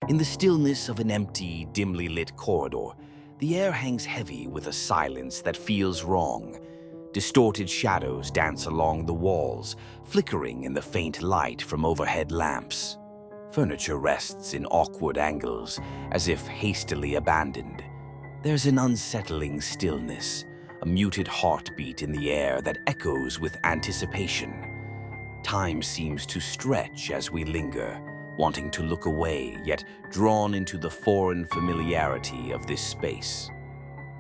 In the stillness of an empty, dimly lit corridor, the air hangs heavy with a silence that feels wrong. Distorted shadows dance along the walls, flickering in the faint light from overhead lamps. Furniture rests in awkward angles, as if hastily abandoned. There's an unsettling stillness, a muted heartbeat in the air that echoes with anticipation. Time seems to stretch as we linger, wanting to look away, yet drawn into the foreign familiarity of this space.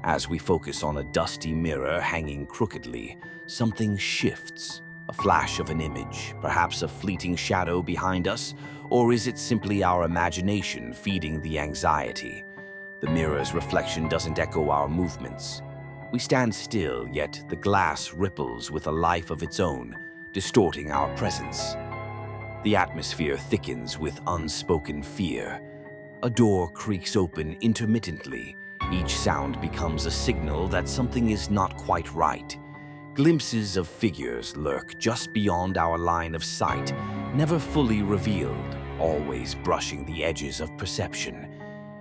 As we focus on a dusty mirror hanging crookedly, something shifts. A flash of an image, perhaps a fleeting shadow behind us, or is it simply our imagination feeding the anxiety? The mirror's reflection doesn't echo our movements. We stand still, yet the glass ripples with a life of its own, distorting our presence. The atmosphere thickens with unspoken fear. A door creaks open intermittently. Each sound becomes a signal that something is not quite right. Glimpses of figures lurk just beyond our line of sight, never fully revealed, always brushing the edges of perception.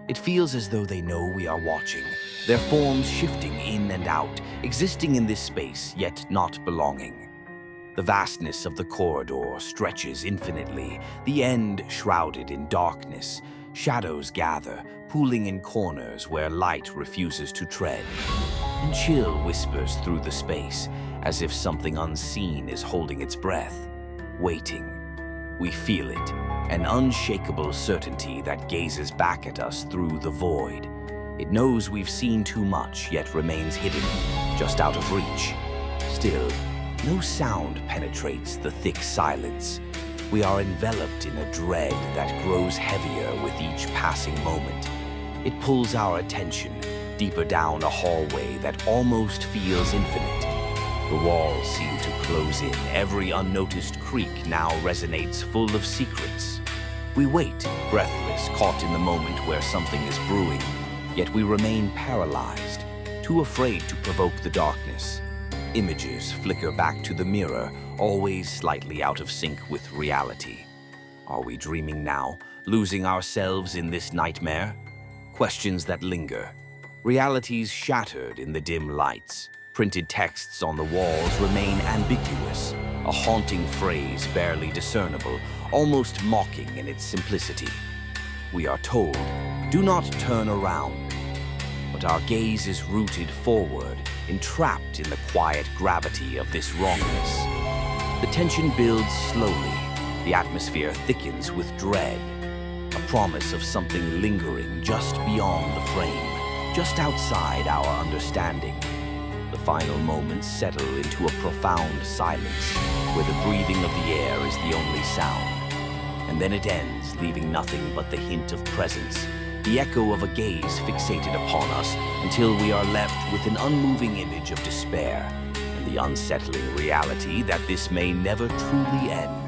It feels as though they know we are watching, their forms shifting in and out, existing in this space, yet not belonging. The vastness of the corridor stretches infinitely, the end shrouded in darkness. Shadows gather, pooling in corners where light refuses to tread. And chill whispers through the space, as if something unseen is holding its breath, waiting. We feel it, an unshakable certainty that gazes back at us through the void. It knows we've seen too much, yet remains hidden, just out of reach. Still, no sound penetrates the thick silence. We are enveloped in a dread that grows heavier with each passing moment. It pulls our attention deeper down a hallway that almost feels infinite. The walls seem to close in. Every unnoticed creak now resonates full of secrets. We wait, breathless, caught in the moment where something is brewing, yet we remain paralyzed, too afraid to provoke the darkness. Images flicker back to the mirror, always slightly out of sync with reality. Are we dreaming now, losing ourselves in this nightmare? Questions that linger. Realities shattered in the dim lights. Printed texts on the walls remain ambiguous, a haunting phrase barely discernible, almost mocking in its simplicity. We are told, do not turn around. But our gaze is rooted forward, entrapped in the quiet gravity of this wrongness. The tension builds slowly. The atmosphere thickens with dread. A promise of something lingering just beyond the frame, just outside our understanding. The final moments settle into a profound silence, where the breathing of the air is the only sound. And then it ends, leaving nothing but the hint of presence, the echo of a gaze fixated upon us, until we are left with an unmoving image of despair and the unsettling reality that this may never truly end.